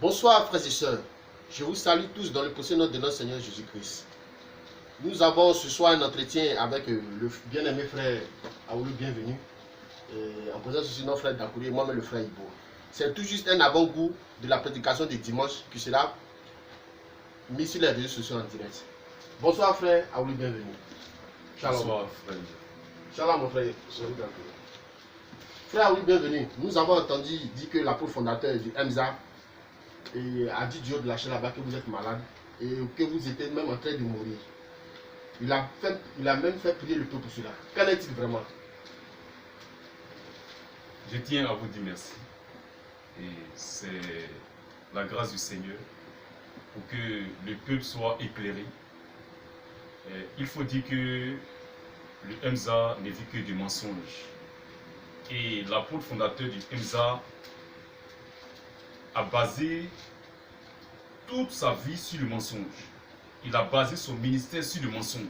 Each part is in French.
Bonsoir frères et sœurs, je vous salue tous dans le précieux nom de notre Seigneur Jésus-Christ. Nous avons ce soir un entretien avec le bien-aimé frère Aoulou, bienvenue, en présence aussi de notre frère Dakouri et moi-même le frère Ibo. C'est tout juste un avant-goût de la prédication du dimanche qui sera mis sur les réseaux sociaux en direct. Bonsoir frère Aoulou, bienvenue. Shalom. Bonsoir frère. Shalom mon frère. Frère Aoulou, bienvenue. Nous avons entendu dire que l'apôtre fondateur du MZA a dit du haut de la chaîne là-bas que vous êtes malade et que vous étiez même en train de mourir. Il a même fait prier le peuple pour cela. Qu'en est-il vraiment? Je tiens à vous dire merci. Et c'est la grâce du Seigneur pour que le peuple soit éclairé. Il faut dire que le MZA n'est vu que du mensonge. Et l'apôtre fondateur du MZA a basé toute sa vie sur le mensonge. Il a basé son ministère sur le mensonge.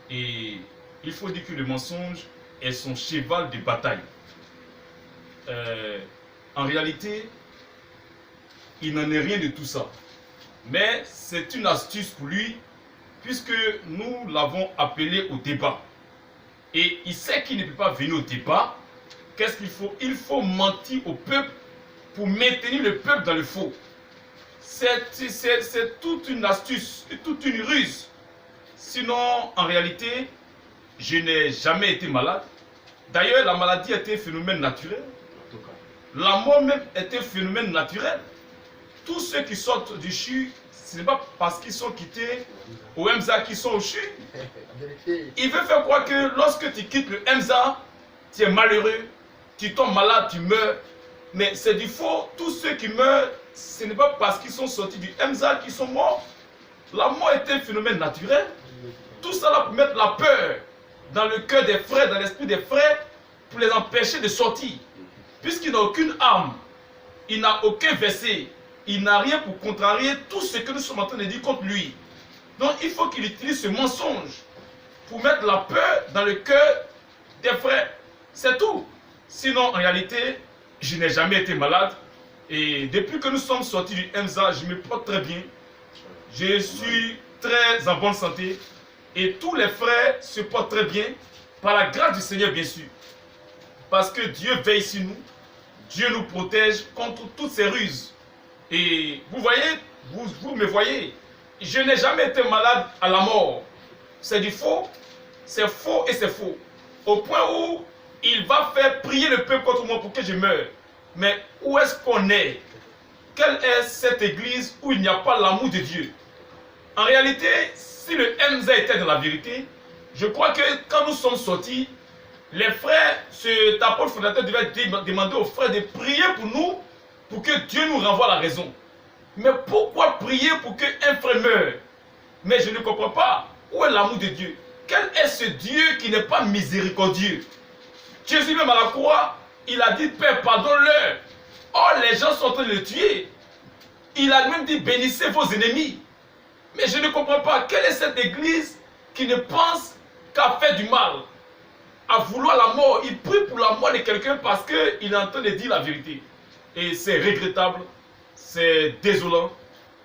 Et il faut dire que le mensonge est son cheval de bataille. En réalité, il n'en est rien de tout ça. Mais c'est une astuce pour lui, puisque nous l'avons appelé au débat. Et il sait qu'il ne peut pas venir au débat. Qu'est-ce qu'il faut? Il faut mentir au peuple pour maintenir le peuple dans le faux. C'est toute une astuce, toute une ruse. Sinon, en réalité, je n'ai jamais été malade. D'ailleurs, la maladie était un phénomène naturel. La mort même était un phénomène naturel. Tous ceux qui sortent du CHU, ce n'est pas parce qu'ils sont quittés au MZA qu'ils sont au CHU. Il veut faire croire que lorsque tu quittes le MZA, tu es malheureux, tu tombes malade, tu meurs. Mais c'est du faux. Tous ceux qui meurent, ce n'est pas parce qu'ils sont sortis du MZA qu'ils sont morts. La mort est un phénomène naturel. Tout cela pour mettre la peur dans le cœur des frères, dans l'esprit des frères, pour les empêcher de sortir. Puisqu'il n'a aucune arme, il n'a aucun verset, il n'a rien pour contrarier tout ce que nous sommes en train de dire contre lui. Donc il faut qu'il utilise ce mensonge pour mettre la peur dans le cœur des frères. C'est tout. Sinon, en réalité, je n'ai jamais été malade. Et depuis que nous sommes sortis du MZA, je me porte très bien. Je suis très en bonne santé. Et tous les frères se portent très bien. Par la grâce du Seigneur, bien sûr. Parce que Dieu veille sur nous. Dieu nous protège contre toutes ces ruses. Et vous voyez, vous me voyez. Je n'ai jamais été malade à la mort. C'est du faux. C'est faux et c'est faux. Au point où il va faire prier le peuple contre moi pour que je meure. Mais où est-ce qu'on est? Quelle est cette église où il n'y a pas l'amour de Dieu? En réalité, si le MZA était dans la vérité, je crois que quand nous sommes sortis, les frères, cet apôtre fondateur devait demander aux frères de prier pour nous, pour que Dieu nous renvoie la raison. Mais pourquoi prier pour qu'un frère meure? Mais je ne comprends pas. Où est l'amour de Dieu? Quel est ce Dieu qui n'est pas miséricordieux? Jésus même à la croix, il a dit, Père, pardonne-leur. Or, les gens sont en train de le tuer. Il a même dit, bénissez vos ennemis. Mais je ne comprends pas, quelle est cette église qui ne pense qu'à faire du mal, à vouloir la mort? Il prie pour la mort de quelqu'un parce qu'il est en train de dire la vérité. Et c'est regrettable, c'est désolant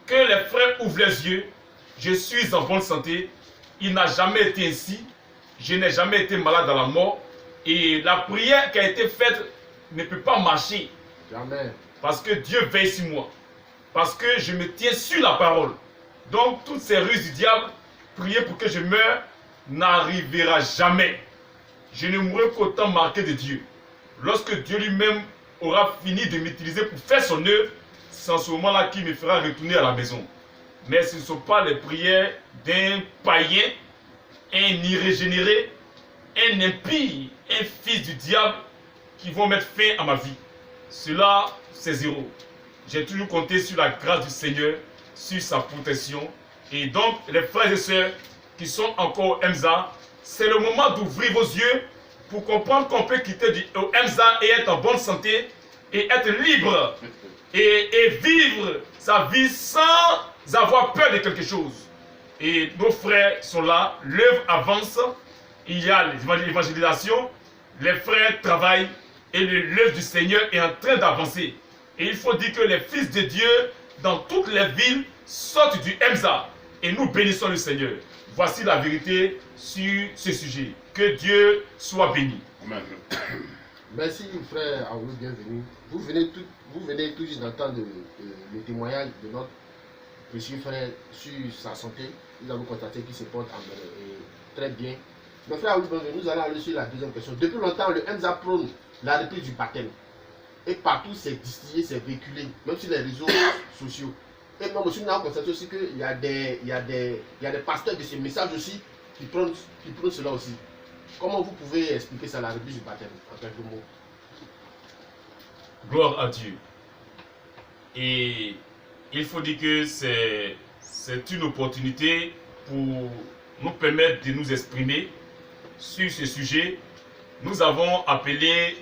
que les frères ouvrent les yeux. Je suis en bonne santé. Il n'a jamais été ainsi. Je n'ai jamais été malade à la mort. Et la prière qui a été faite ne peut pas marcher. Jamais. Parce que Dieu veille sur moi. Parce que je me tiens sur la parole. Donc toutes ces ruses du diable, prier pour que je meure, n'arrivera jamais. Je ne mourrai qu'au temps marqué de Dieu. Lorsque Dieu lui-même aura fini de m'utiliser pour faire son œuvre, c'est en ce moment-là qu'il me fera retourner à la maison. Mais ce ne sont pas les prières d'un païen, un irrégénéré, un impie, un fils du diable qui vont mettre fin à ma vie. Cela, c'est zéro. J'ai toujours compté sur la grâce du Seigneur, sur sa protection. Et donc, les frères et sœurs qui sont encore au MZA, c'est le moment d'ouvrir vos yeux pour comprendre qu'on peut quitter du MZA et être en bonne santé et être libre et vivre sa vie sans avoir peur de quelque chose. Et nos frères sont là, l'œuvre avance, il y a l'évangélisation, les frères travaillent et l'œuvre du Seigneur est en train d'avancer. Et il faut dire que les fils de Dieu dans toutes les villes sortent du Emza. Et nous bénissons le Seigneur. Voici la vérité sur ce sujet. Que Dieu soit béni. Amen. Merci frère Aoulou, bienvenue. Vous venez tout juste d'entendre le témoignage de notre précieux frère sur sa santé. Nous avons constaté qu'il se porte très bien. Mais frère Aoulou, bienvenue. Nous allons aller sur la deuxième question. Depuis longtemps, le Emza prône la reprise du baptême. Et partout, c'est distillé, c'est véhiculé, même sur les réseaux sociaux. Et même aussi, nous avons constaté aussi qu'il y a des pasteurs de ces messages aussi qui prônent cela aussi. Comment vous pouvez expliquer ça, la reprise du baptême, en quelques mots? Gloire à Dieu. Et il faut dire que c'est une opportunité pour nous permettre de nous exprimer sur ce sujet. Nous avons appelé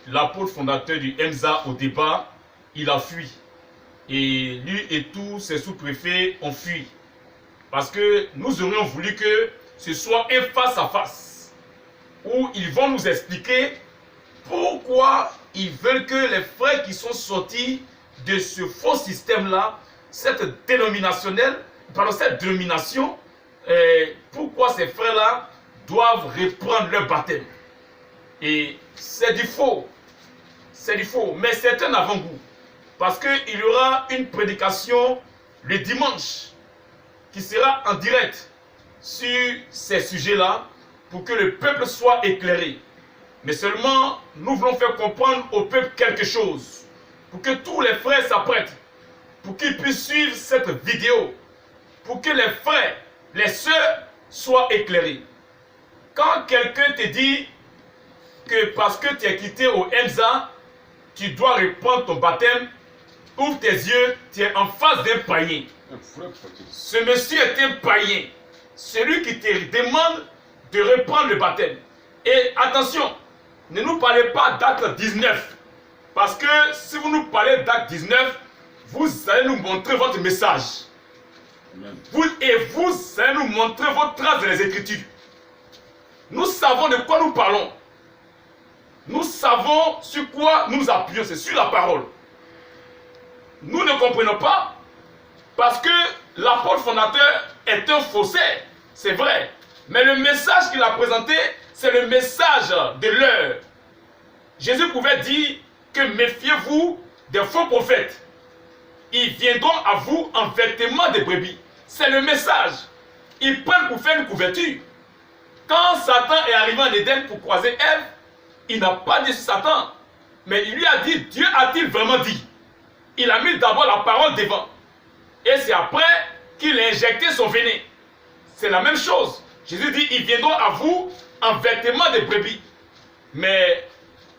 l'apôtre fondateur du Emza au débat. Il a fui. Et lui et tous ses sous-préfets ont fui. Parce que nous aurions voulu que ce soit un face-à-face où ils vont nous expliquer pourquoi ils veulent que les frères qui sont sortis de ce faux système-là, cette dénomination, pourquoi ces frères-là doivent reprendre leur baptême. Et c'est du faux. C'est du faux, mais c'est un avant-goût. Parce qu'il y aura une prédication le dimanche qui sera en direct sur ces sujets-là pour que le peuple soit éclairé. Mais seulement, nous voulons faire comprendre au peuple quelque chose pour que tous les frères s'apprêtent, pour qu'ils puissent suivre cette vidéo, pour que les frères, les sœurs soient éclairés. Quand quelqu'un te dit que parce que tu es quitté au Emza, tu dois reprendre ton baptême, ouvre tes yeux, tu es en face d'un païen. Ce monsieur est un païen. Celui qui te demande de reprendre le baptême. Et attention, ne nous parlez pas d'acte 19. Parce que si vous nous parlez d'acte 19, vous allez nous montrer votre message. Vous allez nous montrer votre trace dans les Écritures. Nous savons de quoi nous parlons. Nous savons sur quoi nous appuyons, c'est sur la parole. Nous ne comprenons pas parce que l'apôtre fondateur est un faussaire, c'est vrai. Mais le message qu'il a présenté, c'est le message de l'heure. Jésus pouvait dire que méfiez-vous des faux prophètes. Ils viendront à vous en vêtements de brebis. C'est le message. Ils prennent pour faire une couverture. Quand Satan est arrivé en Éden pour croiser Ève, il n'a pas dit Satan, mais il lui a dit, Dieu a-t-il vraiment dit? Il a mis d'abord la parole devant. Et c'est après qu'il a injecté son venin. C'est la même chose. Jésus dit, ils viendront à vous en vêtements de brebis. Mais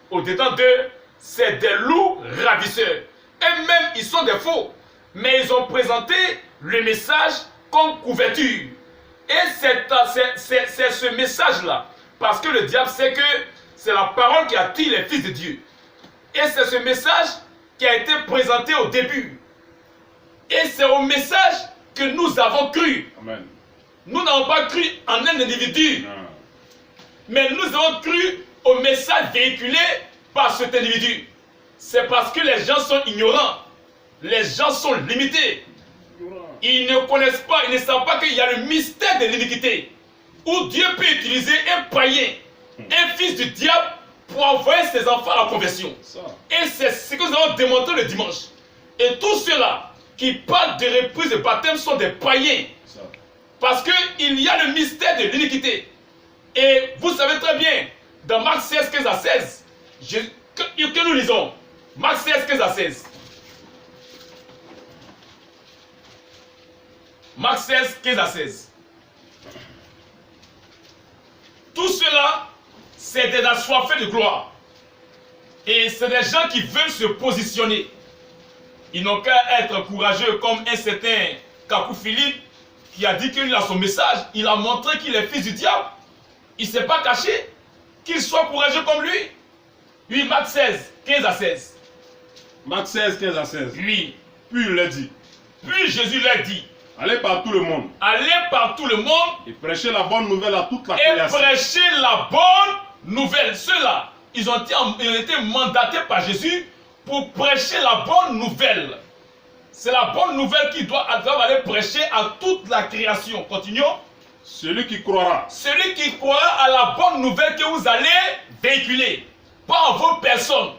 au-dedans d'eux, c'est des loups ravisseurs. Et même, ils sont des faux. Mais ils ont présenté le message comme couverture. Et c'est ce message-là. Parce que le diable sait que c'est la parole qui attire les fils de Dieu. Et c'est ce message qui a été présenté au début. Et c'est au message que nous avons cru. Amen. Nous n'avons pas cru en un individu. Non. Mais nous avons cru au message véhiculé par cet individu. C'est parce que les gens sont ignorants. Les gens sont limités. Ils ne connaissent pas, ils ne savent pas qu'il y a le mystère de l'iniquité. Où Dieu peut utiliser un païen, un fils du diable, pour envoyer ses enfants à la conversion. Et c'est ce que nous allons démontrer le dimanche. Et tous ceux-là qui parlent de reprise de baptême sont des païens. Parce qu'il y a le mystère de l'iniquité. Et vous savez très bien, dans Marc 16, 15 à 16, que nous lisons, Marc 16, 15 à 16. Marc 16, 15 à 16. Tout cela, c'est des assoiffés de gloire. Et c'est des gens qui veulent se positionner. Ils n'ont qu'à être courageux comme un certain Kakou Philippe qui a dit qu'il a son message. Il a montré qu'il est fils du diable. Il ne s'est pas caché. Qu'il soit courageux comme lui. Oui, Marc 16, 15 à 16. Marc 16, 15 à 16. Oui. Puis il leur dit. Puis Jésus leur dit. Allez par tout le monde. Allez par tout le monde. Et prêchez la bonne nouvelle à toute la Et création. prêchez la bonne nouvelle. Ceux-là, ils ont été mandatés par Jésus pour prêcher la bonne nouvelle. C'est la bonne nouvelle qui doit aller prêcher à toute la création. Continuons. Celui qui croira. Celui qui croira à la bonne nouvelle que vous allez véhiculer. Pas en vos personnes.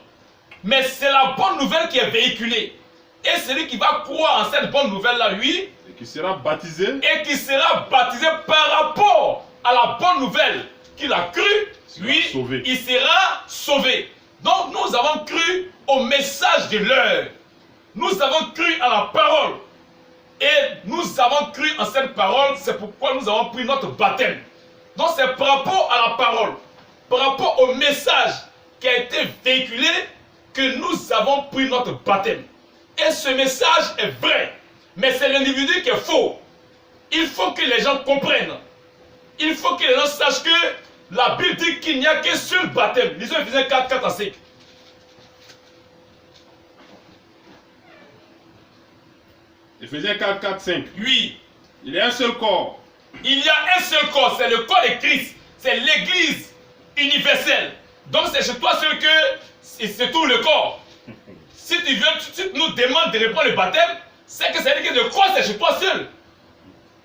Mais c'est la bonne nouvelle qui est véhiculée. Et celui qui va croire en cette bonne nouvelle-là, lui, Et qui sera baptisé. et qui sera baptisé par rapport à la bonne nouvelle qu'il a cru, lui, sauvé. il sera sauvé. Donc nous avons cru au message de l'heure. Nous avons cru à la parole. Et nous avons cru en cette parole, c'est pourquoi nous avons pris notre baptême. Donc c'est par rapport à la parole, par rapport au message qui a été véhiculé, que nous avons pris notre baptême. Et ce message est vrai, mais c'est l'individu qui est faux. Il faut que les gens comprennent. Il faut que les gens sachent que la Bible dit qu'il n'y a qu'un seul baptême. Lisons Ephésiens 4, 4 à 5. Ephésiens 4, 4, 5. Oui, Il y a un seul corps. il y a un seul corps, c'est le corps de Christ. C'est l'église universelle. Donc c'est chez toi seul que c'est tout le corps. Si tu veux, tu nous demandes de répondre le baptême, c'est que c'est que le corps c'est chez toi seul.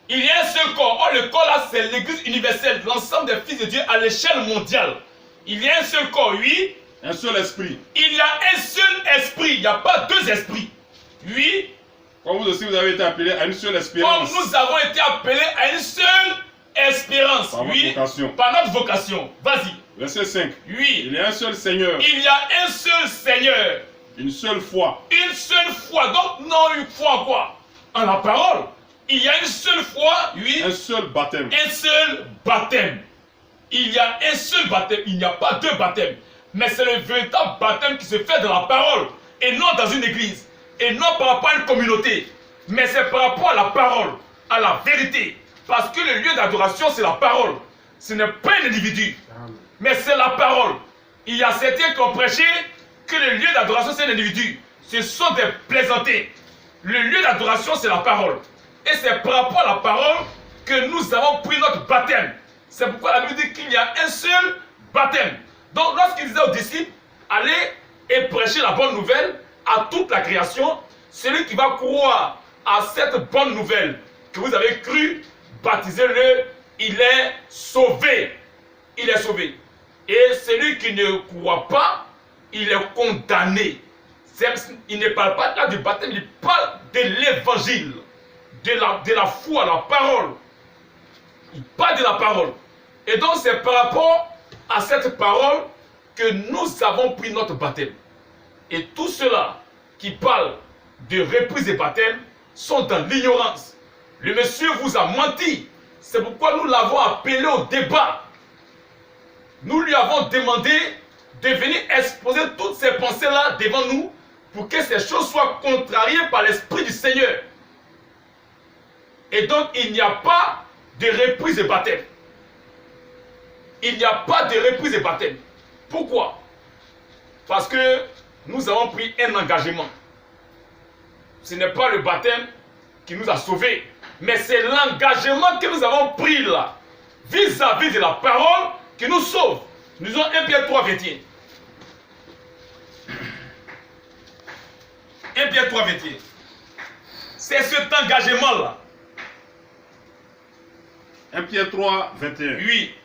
Il y a un seul corps. Or, le corps là, c'est l'église universelle, l'ensemble des fils de Dieu à l'échelle mondiale. Il y a un seul corps, oui. Un seul esprit. Il y a un seul esprit. Il n'y a pas deux esprits. Oui. Comme vous aussi, vous avez été appelés à une seule Comme espérance. nous avons été appelés à une seule espérance. Par votre Oui. vocation. Par notre vocation. Vas-y. Verset 5. Oui. Il y a un seul Seigneur. Il y a un seul Seigneur. Une seule foi. Une seule foi. Donc, non, une foi en quoi? En la parole. Il y a une seule foi, oui. Un seul baptême. Un seul baptême. Il y a un seul baptême. Il n'y a pas deux baptêmes. Mais c'est le véritable baptême qui se fait dans la parole. Et non dans une église. Et non par rapport à une communauté. Mais c'est par rapport à la parole. À la vérité. Parce que le lieu d'adoration, c'est la parole. Ce n'est pas un individu. Mais c'est la parole. Il y a certains qui ont prêché que le lieu d'adoration, c'est un individu. Ce sont des plaisantés. Le lieu d'adoration, c'est la parole. Et c'est par rapport à la parole que nous avons pris notre baptême. C'est pourquoi la Bible dit qu'il y a un seul baptême. Donc lorsqu'il disait aux disciples, allez et prêchez la bonne nouvelle à toute la création, celui qui va croire à cette bonne nouvelle que vous avez cru, baptisez-le, il est sauvé. Il est sauvé. Et celui qui ne croit pas, il est condamné. Il ne parle pas là du baptême, il parle de l'évangile. De la foi, la parole. Il parle de la parole. Et donc c'est par rapport à cette parole que nous avons pris notre baptême. Et tous ceux-là qui parlent de reprise des baptêmes sont dans l'ignorance. Le monsieur vous a menti. C'est pourquoi nous l'avons appelé au débat. Nous lui avons demandé de venir exposer toutes ces pensées-là devant nous pour que ces choses soient contrariées par l'Esprit du Seigneur. Et donc, il n'y a pas de reprise de baptême. Il n'y a pas de reprise de baptême. Pourquoi? Parce que nous avons pris un engagement. Ce n'est pas le baptême qui nous a sauvés, mais c'est l'engagement que nous avons pris là, vis-à-vis de la parole qui nous sauve. Nous avons 1 Pierre 3, 21. 1 Pierre 3, 21. C'est cet engagement-là. 1 Pierre 3, 21. Oui.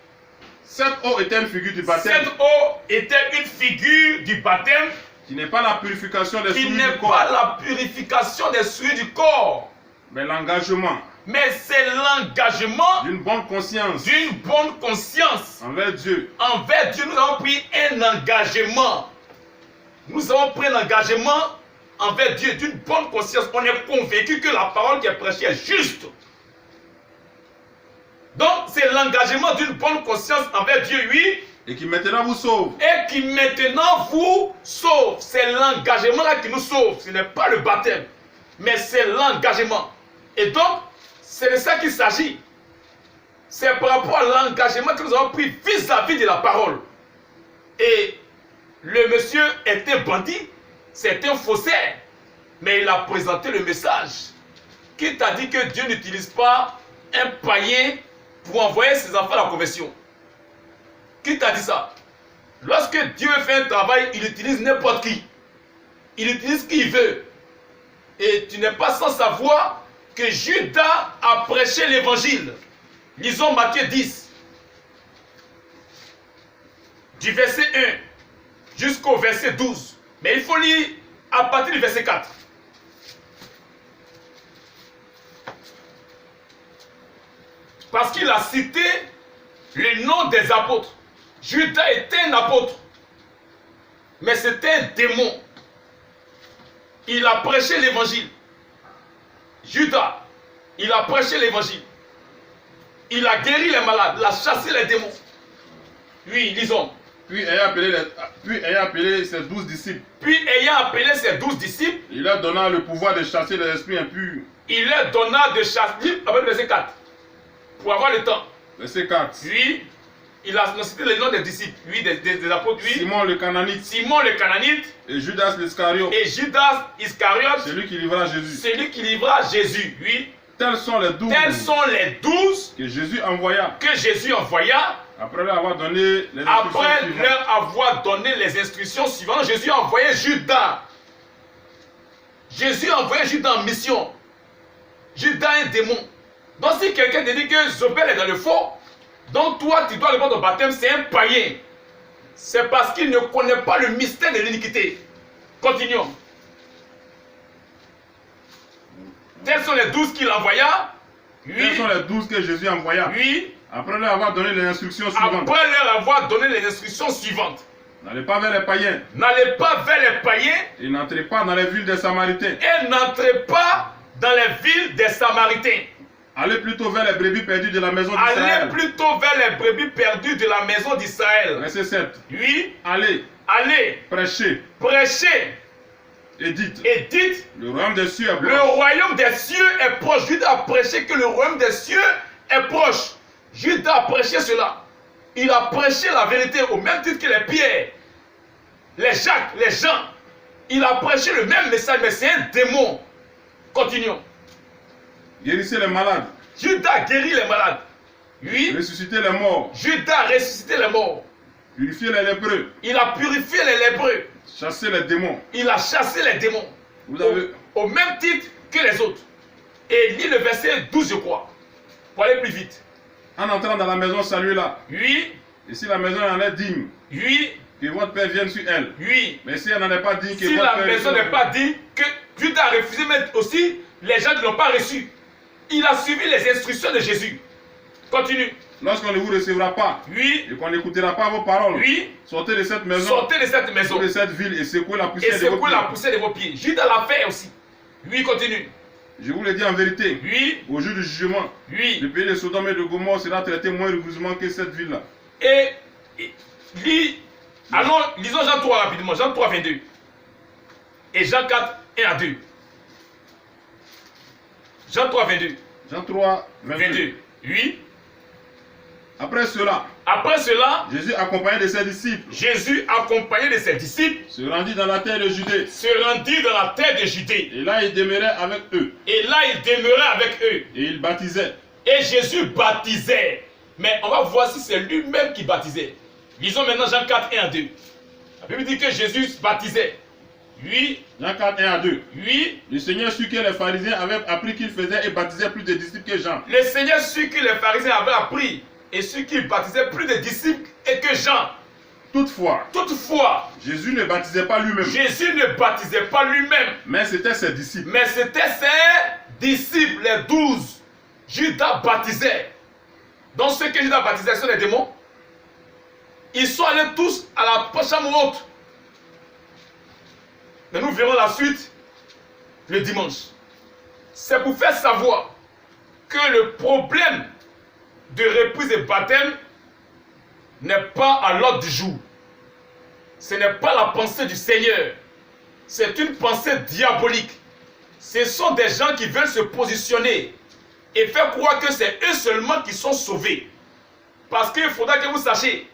Cette eau était une figure du baptême. Cette eau était une figure du baptême Qui n'est pas la purification des qui souillures n'est du corps. pas la purification des souillures du corps, Mais l'engagement mais c'est l'engagement d'une bonne conscience d'une bonne conscience. envers Dieu. Envers Dieu, nous avons pris un engagement. Nous avons pris un engagement envers Dieu d'une bonne conscience. On est convaincu que la parole qui est prêchée est juste. Donc, c'est l'engagement d'une bonne conscience envers Dieu, oui. Et qui maintenant vous sauve. Et qui maintenant vous sauve. C'est l'engagement-là qui nous sauve. Ce n'est pas le baptême, mais c'est l'engagement. Et donc, c'est de ça qu'il s'agit. C'est par rapport à l'engagement que nous avons pris vis-à-vis de la parole. Et le monsieur est un bandit, c'est un faussaire, mais il a présenté le message. Qui t'a dit que Dieu n'utilise pas un païen pour envoyer ses enfants à la conversion? Qui t'a dit ça? Lorsque Dieu fait un travail, il utilise n'importe qui. il utilise ce qu'il veut. Et tu n'es pas sans savoir que Judas a prêché l'évangile. Lisons Matthieu 10, du verset 1 jusqu'au verset 12. Mais il faut lire à partir du verset 4. Parce qu'il a cité le nom des apôtres. Judas était un apôtre, mais c'était un démon. Il a prêché l'évangile. Judas, il a prêché l'évangile. Il a guéri les malades, il a chassé les démons. Oui, lisons. Puis ayant appelé ses 12 disciples, disciples, il leur donna le pouvoir de chasser les esprits impurs. Il leur donna de chasser, après le verset 4, pour avoir le temps. Verset 4. Oui, il a cité le nom des disciples, oui, des apôtres, oui. Simon le Cananite. Simon le Cananite. Et Judas l'Iscariote. Et Judas Iscariote. Celui qui livra Jésus. Celui qui livra Jésus, oui. Tels sont les 12. Tels sont les 12 que Jésus envoya. Après leur avoir donné les instructions suivantes, Jésus a envoyé Judas. Jésus a envoyé Judas en mission. Judas est un démon. Donc si quelqu'un te dit que Zobel est dans le faux, donc toi tu dois aller voir ton baptême, c'est un païen. C'est parce qu'il ne connaît pas le mystère de l'iniquité. Continuons. Tels sont les 12 qu'il envoya. Oui. Tels sont les 12 que Jésus envoya. Oui. Après leur avoir donné les instructions suivantes. N'allez pas vers les païens. Et n'entrez pas dans les villes des Samaritains. Allez plutôt vers les brebis perdues de la maison d'Israël. Verset 7. Oui. Allez. Prêchez. Et dites. Le royaume des cieux est proche. Le royaume des cieux est proche. Judas a prêché que le royaume des cieux est proche. Judas a prêché cela. Il a prêché la vérité au même titre que les Pierre, les Jacques, les Jean. Il a prêché le même message, mais c'est un démon. Continuons. Guérissez les malades. Judas guérit les malades. Oui. Ressuscitez les morts. Judas a ressuscité les morts. Purifiez les lépreux. Il a purifié les lépreux. Chassez les démons. Il a chassé les démons. Au même titre que les autres. Et lis le verset 12, je crois. Pour aller plus vite. En entrant dans la maison, saluez-la. Oui. Et si la maison en est digne. Oui. Que votre Père vienne sur elle. Oui. Mais si elle n'en est pas digne, que si votre la Père maison n'est pas digne, que Judas a refusé, mais aussi les gens ne l'ont pas reçu. Il a suivi les instructions de Jésus. Continue. Lorsqu'on ne vous recevra pas. Oui. Et qu'on n'écoutera pas vos paroles. Oui. Sortez de cette maison. Sortez de cette maison. De cette ville et secouez la poussière de vos pieds. la poussière de vos pieds. Judas l'a fait aussi. Oui, continue. Je vous le dis en vérité. Oui. Au jour du jugement. Oui. Le pays de Sodome et de Gomorrhe sera traité moins rigoureusement que cette ville-là. Et allons, lisons Jean 3 rapidement. Jean 3, 22. Et Jean 4, 1 à 2. Jean 3, 22. Jean 3, 22. Oui. Après cela, Jésus accompagné de ses disciples, se rendit dans la terre de Judée. Et là, il demeurait avec eux. Et il baptisait. Et Jésus baptisait. Mais on va voir si c'est lui-même qui baptisait. Lisons maintenant Jean 4, 1 à 2. La Bible dit que Jésus baptisait. Oui. Jean 4, 1 à 2. Oui. Le Seigneur sut que les pharisiens avaient appris qu'il faisait et baptisait plus de disciples que Jean. Le Seigneur sut que les pharisiens avaient appris et sut qu'il baptisait plus de disciples et que Jean. Toutefois, Jésus ne baptisait pas lui-même. Mais c'était ses disciples. Les 12. Judas baptisait. Donc ceux que Judas baptisait sont les démons. Ils sont allés tous à la chambre haute. Mais nous verrons la suite le dimanche. C'est pour faire savoir que le problème de reprise et baptême n'est pas à l'ordre du jour. Ce n'est pas la pensée du Seigneur. C'est une pensée diabolique. Ce sont des gens qui veulent se positionner et faire croire que c'est eux seulement qui sont sauvés. Parce qu'il faudra que vous sachiez,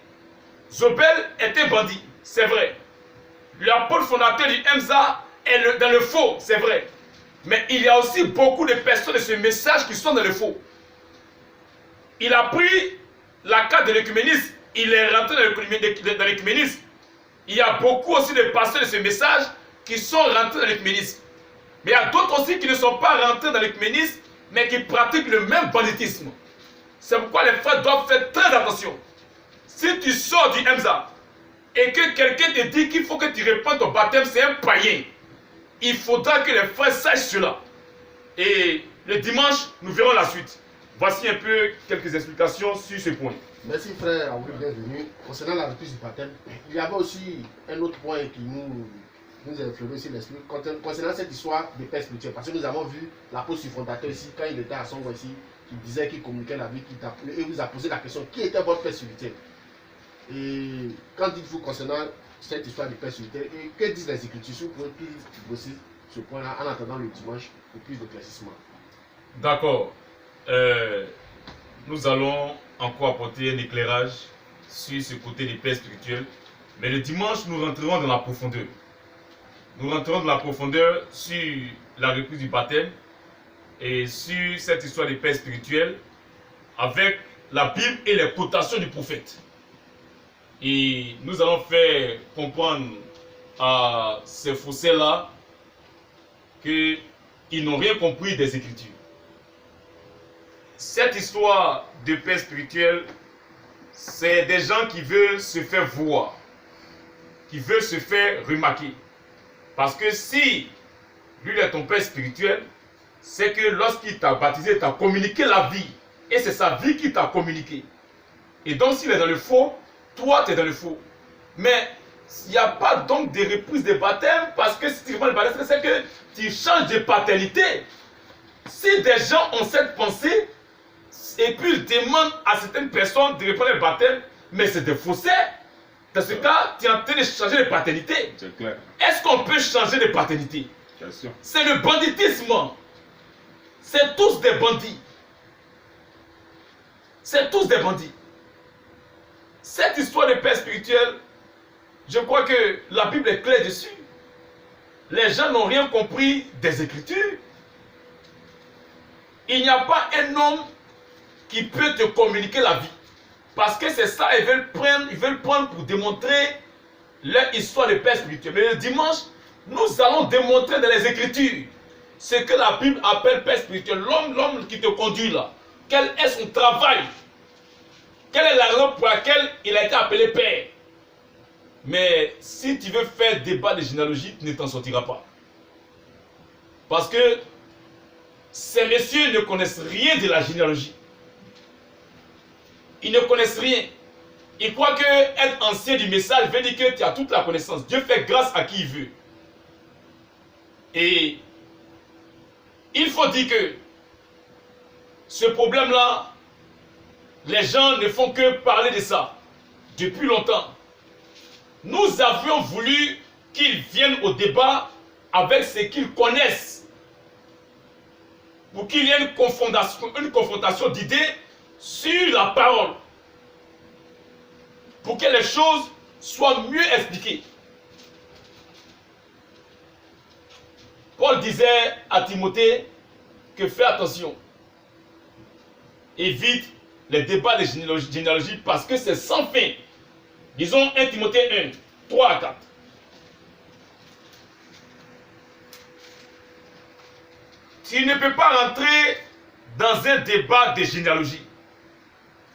Zobel était bandit, c'est vrai. L'apôtre fondateur du MZA est dans le faux, c'est vrai. Mais il y a aussi beaucoup de personnes de ce message qui sont dans le faux. Il a pris la carte de l'écuménisme, il est rentré dans l'écuménisme. Il y a beaucoup aussi de pasteurs de ce message qui sont rentrés dans l'œcuménisme. Mais il y a d'autres aussi qui ne sont pas rentrés dans l'œcuménisme, mais qui pratiquent le même banditisme. C'est pourquoi les frères doivent faire très attention. Si tu sors du Emza et que quelqu'un te dit qu'il faut que tu répandes ton baptême, c'est un païen. Il faudra que les frères sachent cela. Et le dimanche, nous verrons la suite. Voici un peu quelques explications sur ce point. Merci frère, bienvenue. Concernant la reprise du baptême, il y avait aussi un autre point qui nous a effleuré sur l'esprit concernant cette histoire de père spirituel. Parce que nous avons vu l'apôtre fondateur ici, quand il était à son ici, qui disait qu'il communiquait la vie, et vous a posé la question, qui était votre père spirituel? Et qu'en dites-vous concernant cette histoire de père spirituel? Et que disent les Écritures? Si vous pouvez plus bosser ce point-là en attendant le dimanche pour plus d'éclaircissement. D'accord. Nous allons encore apporter un éclairage sur ce côté des pères spirituels. Mais le dimanche, nous rentrerons dans la profondeur. Nous rentrerons dans la profondeur sur la reprise du baptême et sur cette histoire des pères spirituels avec la Bible et les quotations du prophète. Et nous allons faire comprendre à ces faussaires-là qu'ils n'ont rien compris des Écritures. Cette histoire de père spirituel, c'est des gens qui veulent se faire voir, qui veulent se faire remarquer. Parce que si lui est ton père spirituel, c'est que lorsqu'il t'a baptisé, il t'a communiqué la vie. Et c'est sa vie qui t'a communiqué. Et donc s'il est dans le faux, toi tu es dans le faux. Mais il n'y a pas donc de reprise de baptême, parce que si tu reprends le baptême, c'est que tu changes de paternité. Si des gens ont cette pensée, et puis ils demandent à certaines personnes de reprendre le baptême, mais c'est des faussaires. Dans ce cas, tu es en train de changer de paternité. C'est clair. Est-ce qu'on peut changer de paternité? Bien sûr. C'est le banditisme. C'est tous des bandits. C'est tous des bandits. Cette histoire de père spirituel, je crois que la Bible est claire dessus. Les gens n'ont rien compris des Écritures. Il n'y a pas un homme qui peut te communiquer la vie. Parce que c'est ça, ils veulent prendre pour démontrer leur histoire de père spirituel. Mais le dimanche, nous allons démontrer dans les Écritures ce que la Bible appelle père spirituel. L'homme qui te conduit là, quel est son travail? Quelle est la raison pour laquelle il a été appelé père? Mais si tu veux faire débat de généalogie, tu ne t'en sortiras pas. Parce que ces messieurs ne connaissent rien de la généalogie. Ils ne connaissent rien. Ils croient que être ancien du message veut dire que tu as toute la connaissance. Dieu fait grâce à qui il veut. Et il faut dire que ce problème-là, les gens ne font que parler de ça depuis longtemps. Nous avions voulu qu'ils viennent au débat avec ce qu'ils connaissent, pour qu'il y ait une confrontation d'idées sur la parole, pour que les choses soient mieux expliquées. Paul disait à Timothée que fais attention, évite les débats de généalogie parce que c'est sans fin. Disons 1 Timothée 1, 3 à 4. Tu ne peux pas rentrer dans un débat de généalogie.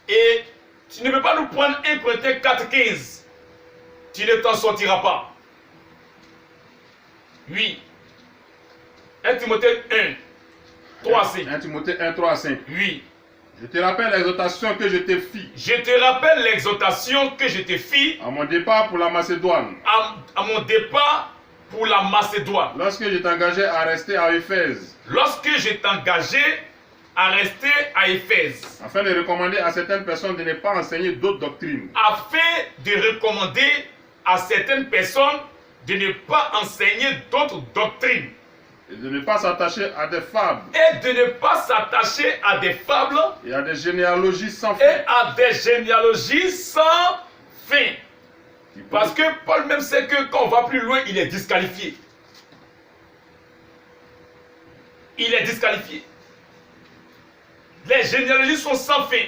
Et tu ne peux pas nous prendre 1 Corinthiens 4, 15. Tu ne t'en sortiras pas. Oui. 1 Timothée 1, 3 à 5. 1 Timothée 1, 3 à 5. Oui. Je te rappelle l'exhortation que je te fis. Je te rappelle l'exhortation que je te fis À mon départ pour la Macédoine. à mon départ pour la Macédoine. Lorsque je t'engageais à rester à Éphèse. Lorsque je t'engageais à rester à Éphèse. Afin de recommander à certaines personnes de ne pas enseigner d'autres doctrines. Afin de recommander à certaines personnes de ne pas enseigner d'autres doctrines. Et de ne pas s'attacher à des fables. Et de ne pas s'attacher à des fables. Et à des généalogies sans fin. Et à des généalogies sans fin. Parce que Paul même sait que quand on va plus loin, il est disqualifié. Il est disqualifié. Les généalogies sont sans fin.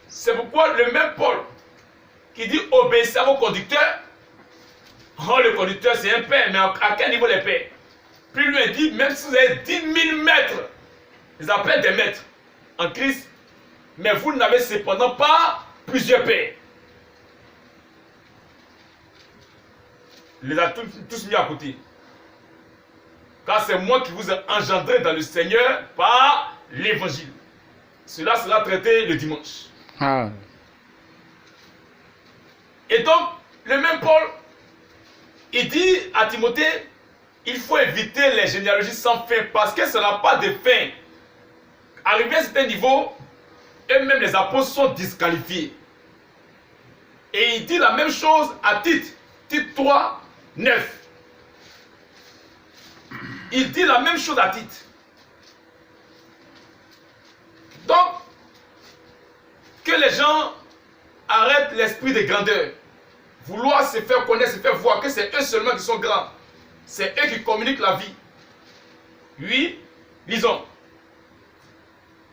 C'est pourquoi le même Paul qui dit obéissez à vos conducteurs, Oh, le conducteur, c'est un père, mais à quel niveau les pères? Puis lui dit, même si vous avez 10 000 mètres, ils appellent des maîtres en Christ, mais vous n'avez cependant pas plusieurs pères. Il les a tous mis à côté. Car c'est moi qui vous ai engendré dans le Seigneur par l'évangile. Cela sera traité le dimanche. Ah. Et donc, le même Paul, il dit à Timothée, il faut éviter les généalogies sans fin, parce que ça n'a pas de fin. Arrivé à un certain niveau, eux-mêmes les apôtres sont disqualifiés. Et il dit la même chose à Tite, Tite 3, 9. Il dit la même chose à Tite. Donc, que les gens arrêtent l'esprit de grandeur. Vouloir se faire connaître, se faire voir que c'est eux seulement qui sont grands. C'est eux qui communiquent la vie. Oui, lisons.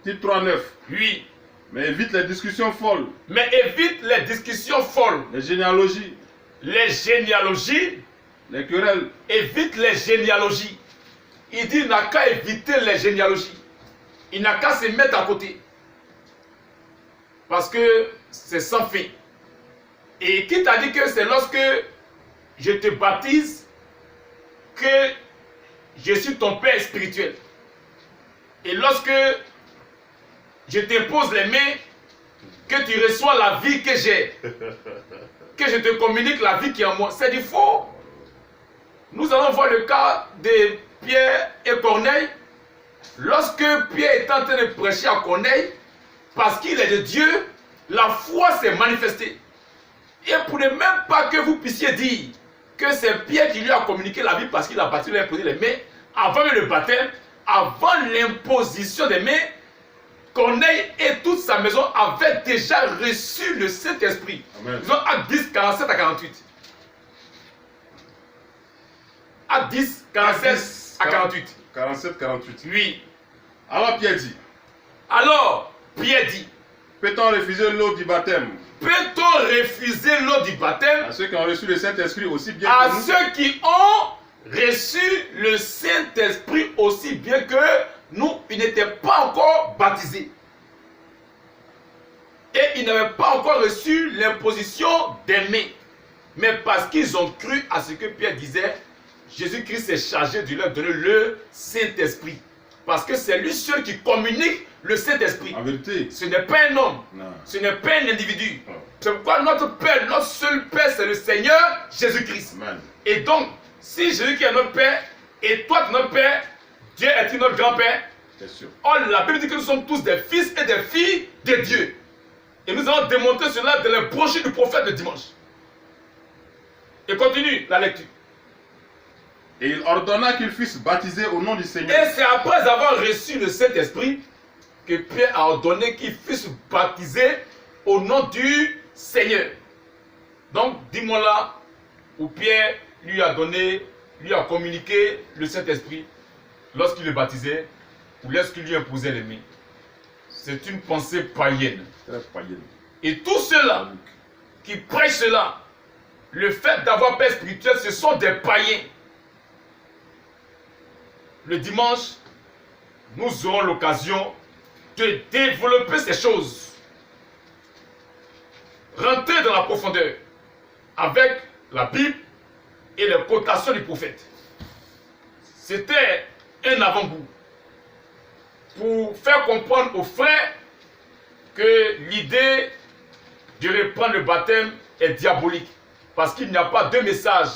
Tite 3:9. Oui. Mais évite les discussions folles, Mais évite les discussions folles, les généalogies, les généalogies. les querelles, Évite les généalogies. Il dit, il n'a qu'à éviter les généalogies. Il n'a qu'à se mettre à côté. Parce que c'est sans fin. Et qui t'a dit que c'est lorsque je te baptise que je suis ton père spirituel. Et lorsque je t'impose les mains, que tu reçois la vie que j'ai. Que je te communique la vie qui est en moi. C'est du faux. Nous allons voir le cas de Pierre et Corneille. Lorsque Pierre est en train de prêcher à Corneille, parce qu'il est de Dieu, la foi s'est manifestée. Et pour ne même pas que vous puissiez dire que c'est Pierre qui lui a communiqué la vie parce qu'il a baptisé, lui a imposé les mains, avant le baptême, avant l'imposition des mains, Corneille et toute sa maison avaient déjà reçu le Saint-Esprit. Ils ont Actes 10, 47 à 48. Actes 10, 47 à 48. 47, 48. Oui. Alors Pierre dit, Alors, Pierre dit, peut-on refuser l'eau du baptême peut-on refuser l'eau du baptême à ceux qui ont reçu le Saint-Esprit aussi bien à que nous? ceux qui ont reçu le Saint-Esprit aussi bien que nous, ils n'étaient pas encore baptisés. Et ils n'avaient pas encore reçu l'imposition des mains. Mais parce qu'ils ont cru à ce que Pierre disait, Jésus-Christ s'est chargé de leur donner le Saint-Esprit. Parce que c'est lui seul qui communique le Saint-Esprit. En vérité, Ce n'est pas un homme. non. Ce n'est pas un individu. Non. C'est pourquoi notre Père, notre seul Père, c'est le Seigneur Jésus-Christ. Amen. Et donc, si Jésus-Christ est notre Père, et toi tu es notre Père, Dieu est-il notre grand-père? C'est sûr. Oh, la Bible dit que nous sommes tous des fils et des filles de Dieu. Et nous allons démontrer cela dans les brochures du prophète de dimanche. Et continue la lecture. Et il ordonna qu'ils fussent baptisés au nom du Seigneur. Et c'est après avoir reçu le Saint-Esprit que Pierre a ordonné qu'ils fussent baptisés au nom du Seigneur. Donc, dis-moi là où Pierre lui a donné, lui a communiqué le Saint-Esprit lorsqu'il le baptisait ou lorsqu'il lui imposait les mains. C'est une pensée païenne. Très païenne. Et tous ceux-là qui prêchent cela, le fait d'avoir père spirituel, ce sont des païens. Le dimanche, nous aurons l'occasion de développer ces choses. Rentrer dans la profondeur avec la Bible et les quotations du prophète. C'était un avant-goût pour faire comprendre aux frères que l'idée de reprendre le baptême est diabolique. Parce qu'il n'y a pas deux messages.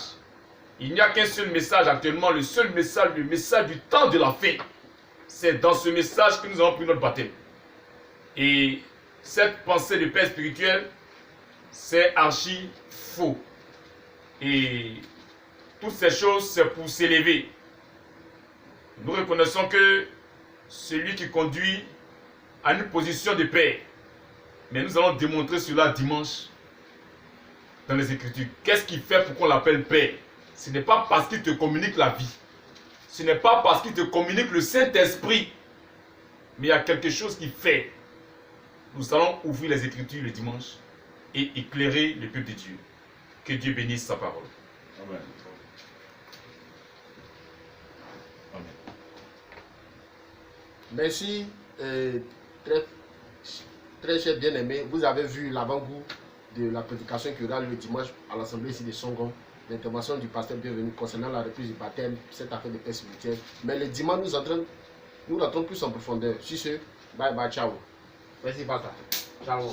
Il n'y a qu'un seul message actuellement. Le seul message, le message du temps de la fin. C'est dans ce message que nous avons pris notre baptême. Et cette pensée de père spirituel, c'est archi faux. Et toutes ces choses, c'est pour s'élever. Nous reconnaissons que celui qui conduit a une position de père. Mais nous allons démontrer cela dimanche dans les Écritures. Qu'est-ce qui fait pour qu'on l'appelle père? Ce n'est pas parce qu'il te communique la vie. Ce n'est pas parce qu'il te communique le Saint-Esprit. Mais il y a quelque chose qui fait. Nous allons ouvrir les Écritures le dimanche et éclairer le peuple de Dieu. Que Dieu bénisse sa parole. Amen. Amen. Merci, très, très cher bien-aimé. Vous avez vu l'avant-goût de la prédication qui aura le dimanche à l'Assemblée ici de Songon. L'intervention du pasteur bienvenu concernant la reprise du baptême, cette affaire de paix spirituelle. Mais le dimanche, nous rentrons plus en profondeur. Sur ce, bye bye, ciao. Merci, Bata. Ciao.